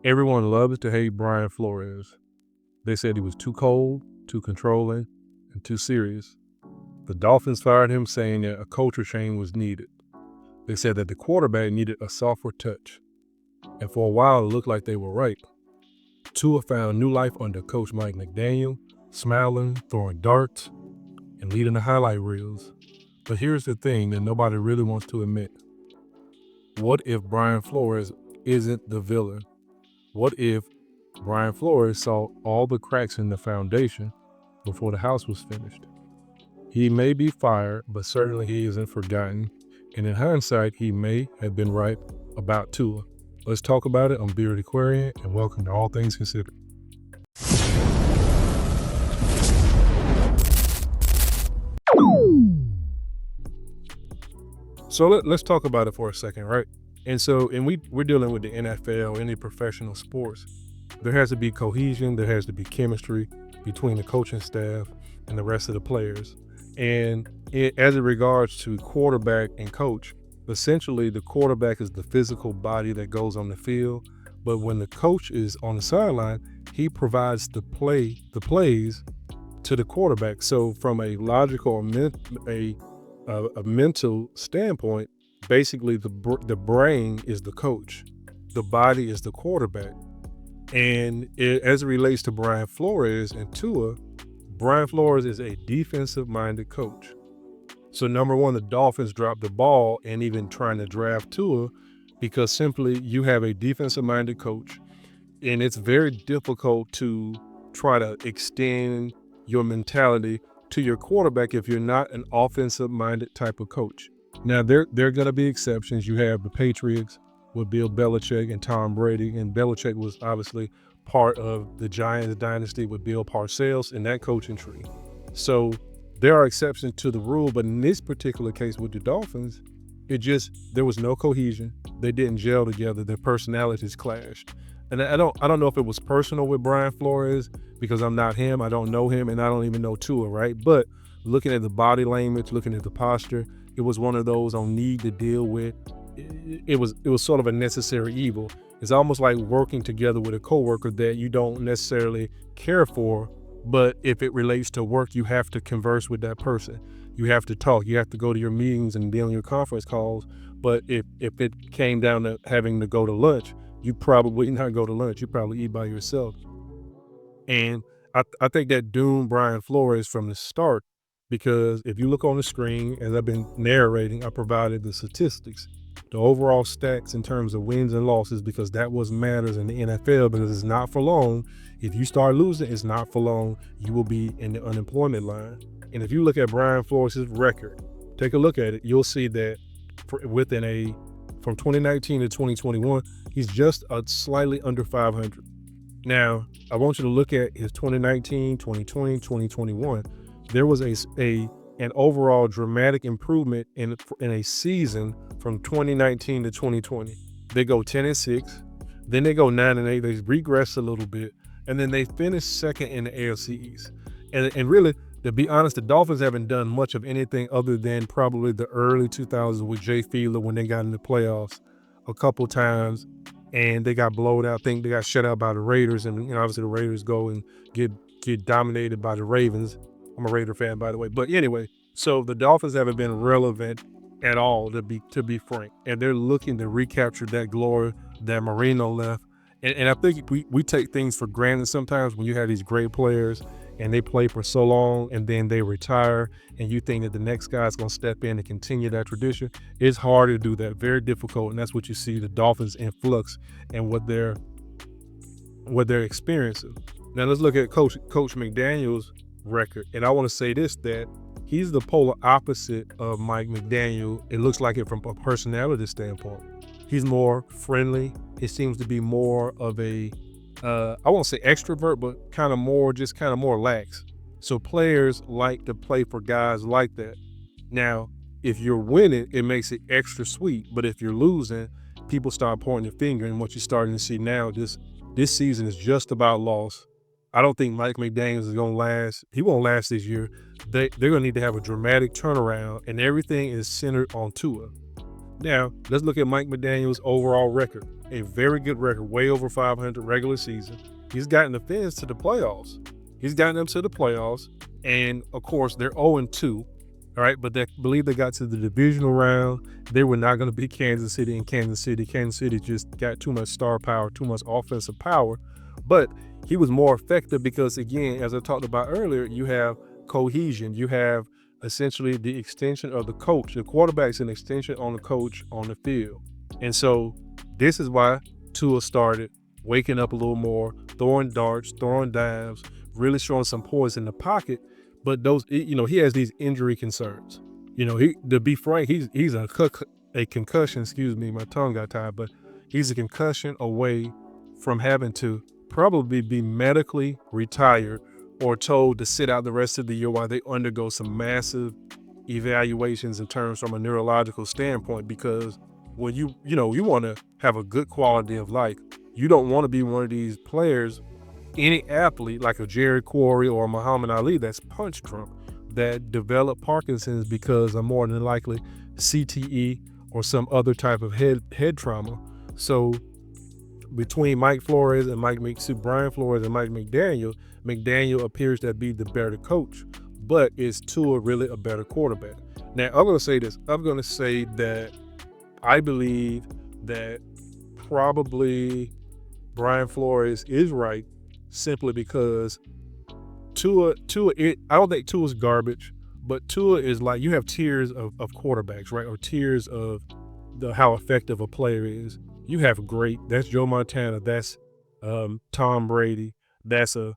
Everyone loves to hate Brian Flores. They said he was too cold, too controlling, and too serious. The Dolphins fired him, saying that a culture change was needed. They said that the quarterback needed a softer touch. And for a while, it looked like they were right. Tua found new life under coach Mike McDaniel, smiling, throwing darts, and leading the highlight reels. But here's the thing that nobody really wants to admit. What if Brian Flores isn't the villain? What if Brian Flores saw all the cracks in the foundation before the house was finished? He may be fired, but certainly he isn't forgotten. And in hindsight, he may have been right about Tua. Let's talk about it. I'm Bearded Aquarian, and welcome to All Things Considered. So let's talk about it for a second, right? And we're dealing with the NFL, any professional sports. There has to be cohesion, there has to be chemistry between the coaching staff and the rest of the players. And as it regards to quarterback and coach, essentially the quarterback is the physical body that goes on the field. But when the coach is on the sideline, he provides the plays to the quarterback. So from a logical or a mental standpoint, basically the brain is the coach, the body is the quarterback. And as it relates to Brian Flores and Tua, Brian Flores is a defensive-minded coach. So number one, the Dolphins dropped the ball and even trying to draft Tua because simply you have a defensive-minded coach, and it's very difficult to try to extend your mentality to your quarterback if you're not an offensive-minded type of coach. Now, there are going to be exceptions. You have the Patriots with Bill Belichick and Tom Brady, and Belichick was obviously part of the Giants dynasty with Bill Parcells in that coaching tree. So there are exceptions to the rule, but in this particular case with the Dolphins, there was no cohesion. They didn't gel together. Their personalities clashed. And I don't know if it was personal with Brian Flores because I'm not him. I don't know him, and I don't even know Tua, right? But looking at the body language, looking at the posture, it was one of those on need to deal with. It was sort of a necessary evil. It's almost like working together with a coworker that you don't necessarily care for, but if it relates to work, you have to converse with that person. You have to talk. You have to go to your meetings and be on your conference calls. But if it came down to having to go to lunch, you probably not go to lunch. You probably eat by yourself. And I think that doomed Brian Flores from the start, because if you look on the screen, as I've been narrating, I provided the statistics, the overall stats in terms of wins and losses, because that was matters in the NFL, because it's not for long. If you start losing, it's not for long. You will be in the unemployment line. And if you look at Brian Flores' record, take a look at it, you'll see that from 2019 to 2021, he's just slightly under 500. Now, I want you to look at his 2019, 2020, 2021. There was an overall dramatic improvement in a season from 2019 to 2020. They go 10-6, then they go 9-8. They regress a little bit, and then they finish second in the AFC East. And really, to be honest, the Dolphins haven't done much of anything other than probably the early 2000s with Jay Fiedler when they got in the playoffs a couple times, and they got blowed out. I think they got shut out by the Raiders, and obviously the Raiders go and get dominated by the Ravens. I'm a Raider fan, by the way. But anyway, so the Dolphins haven't been relevant at all, to be frank, and they're looking to recapture that glory that Marino left. And I think we take things for granted sometimes when you have these great players and they play for so long and then they retire, and you think that the next guy's going to step in and continue that tradition. It's hard to do that, very difficult, and that's what you see the Dolphins in flux and what they're experiencing. Now let's look at Coach McDaniel's record, and I want to say this, that he's the polar opposite of Mike McDaniel. It looks like it from a personality standpoint. He's more friendly. He seems to be more of a I won't say extrovert, but kind of more lax. So players like to play for guys like that. Now, if you're winning, it makes it extra sweet. But if you're losing, people start pointing the finger. And what you're starting to see now, this season is just about loss. I don't think Mike McDaniel is going to last. He won't last this year. They're going to need to have a dramatic turnaround, and everything is centered on Tua. Now, let's look at Mike McDaniel's overall record. A very good record, way over 500 regular season. He's gotten the Fins to the playoffs. He's gotten them to the playoffs. And of course, they're 0-2. All right. But they believe they got to the divisional round. They were not going to beat Kansas City in Kansas City. Kansas City just got too much star power, too much offensive power. But he was more effective because, again, as I talked about earlier, you have cohesion. You have essentially the extension of the coach. The quarterback's an extension on the coach on the field. And so this is why Tua started waking up a little more, throwing darts, throwing dimes, really showing some poise in the pocket. But those, he has these injury concerns. To be frank, he's a concussion. Excuse me, my tongue got tied, but he's a concussion away from having to probably be medically retired or told to sit out the rest of the year while they undergo some massive evaluations in terms from a neurological standpoint. Because when you want to have a good quality of life, you don't want to be one of these players, any athlete like a Jerry Quarry or Muhammad Ali that's punch drunk, that develop Parkinson's because of more than likely CTE or some other type of head trauma. So between Brian Flores and Mike McDaniel, McDaniel appears to be the better coach, but is Tua really a better quarterback? Now, I'm going to say this. I'm going to say that I believe that probably Brian Flores is right, simply because Tua, I don't think Tua's garbage, but Tua is like, you have tiers of quarterbacks, right? Or tiers of how effective a player is. You have great, that's Joe Montana, that's Tom Brady, that's a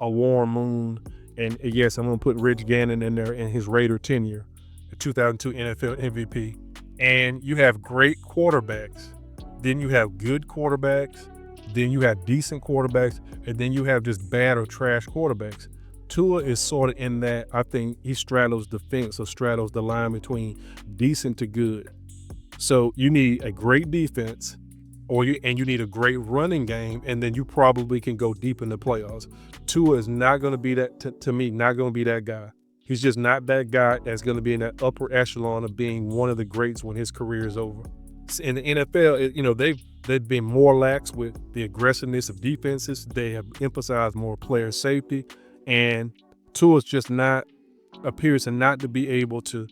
Warren Moon, and yes, I'm going to put Rich Gannon in there in his Raider tenure, the 2002 NFL MVP. And you have great quarterbacks, then you have good quarterbacks, then you have decent quarterbacks, and then you have just bad or trash quarterbacks. Tua is sort of in that. I think he straddles the fence or straddles the line between decent to good. So you need a great defense, and you need a great running game, and then you probably can go deep in the playoffs. Tua is not going to be that, to me, not going to be that guy. He's just not that guy that's going to be in that upper echelon of being one of the greats when his career is over. In the NFL, they've been more lax with the aggressiveness of defenses. They have emphasized more player safety, and Tua's just appears to not to be able to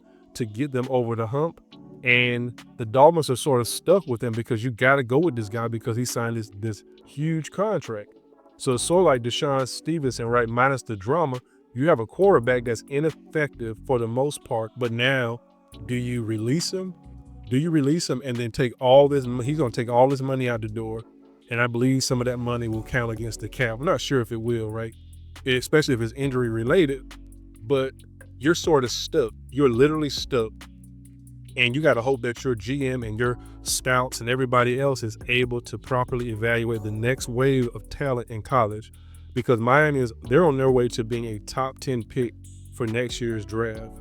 get them over the hump. And the Dolphins are sort of stuck with him because you got to go with this guy because he signed this huge contract. So it's sort of like Deshaun Stevenson, right? Minus the drama. You have a quarterback that's ineffective for the most part, but now, do you release him? Do you release him and then take all this? He's going to take all this money out the door, and I believe some of that money will count against the cap. I'm not sure if it will, right? Especially if it's injury related, but you're sort of stuck. You're literally stuck, and you got to hope that your GM and your scouts and everybody else is able to properly evaluate the next wave of talent in college, because Miami they're on their way to being a top 10 pick for next year's draft.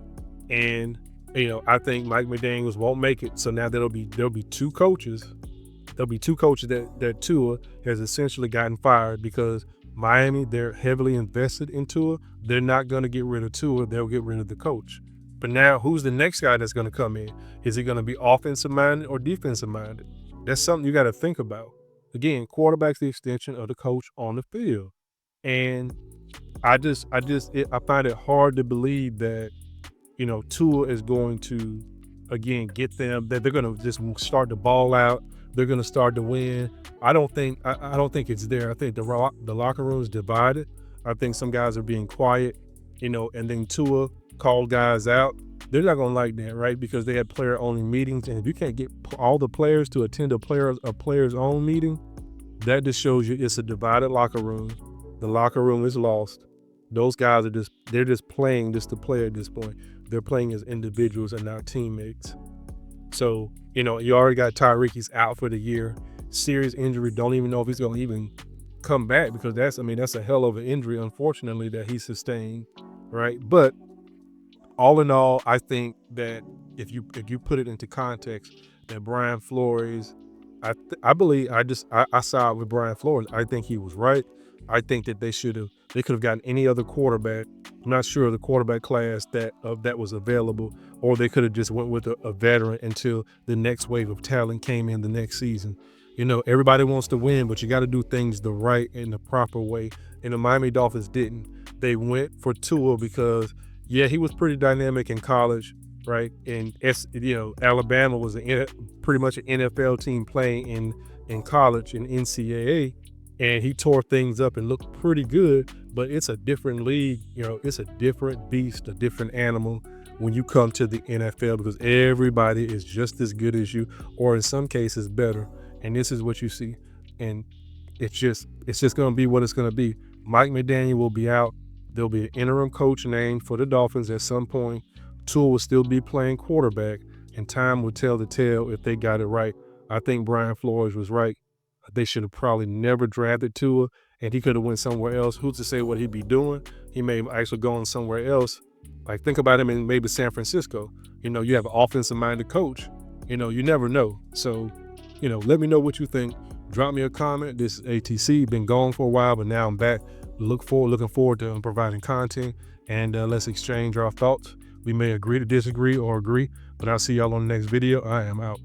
And I think Mike McDaniel won't make it. So now there'll be two coaches. There'll be two coaches that Tua has essentially gotten fired because Miami, they're heavily invested in Tua. They're not going to get rid of Tua. They'll get rid of the coach. But now, who's the next guy that's going to come in? Is he going to be offensive minded or defensive minded? That's something you got to think about. Again, quarterback's the extension of the coach on the field. And I find it hard to believe that, Tua is going to, again, get them, that they're going to just start to ball out. They're going to start to win. I don't think it's there. I think the locker room is divided. I think some guys are being quiet, and then Tua called guys out. They're not going to like that, right? Because they had player-only meetings, and if you can't get all the players to attend a player's-own meeting, that just shows you it's a divided locker room. The locker room is lost. Those guys they're just playing just to play at this point. They're playing as individuals and not teammates. So, you already got Tyreek, he's out for the year. Serious injury, don't even know if he's going to even come back, because that's a hell of an injury, unfortunately, that he sustained, right? But all in all, I think that if you put it into context, that Brian Flores, I side with Brian Flores. I think he was right. I think that they could have gotten any other quarterback I'm not sure of the quarterback class that was available, or they could have just went with a veteran until the next wave of talent came in the next season. Everybody wants to win, but you got to do things the right and the proper way. And the Miami Dolphins didn't. They went for Tua because, yeah, he was pretty dynamic in college, right? And Alabama was pretty much an NFL team playing in college in NCAA, and he tore things up and looked pretty good. But it's a different league, it's a different beast, a different animal when you come to the NFL, because everybody is just as good as you, or in some cases better. And this is what you see. And it's just going to be what it's going to be. Mike McDaniel will be out. There'll be an interim coach named for the Dolphins at some point. Tua will still be playing quarterback, and time will tell the tale if they got it right. I think Brian Flores was right. They should have probably never drafted Tua, and he could have went somewhere else. Who's to say what he'd be doing? He may have actually gone somewhere else. Like, think about him in maybe San Francisco. You have an offensive-minded coach. You never know. So, let me know what you think. Drop me a comment. This is ATC. Been gone for a while, but now I'm back. Looking forward to providing content, and let's exchange our thoughts. We may agree to disagree or agree, but I'll see y'all on the next video. I am out.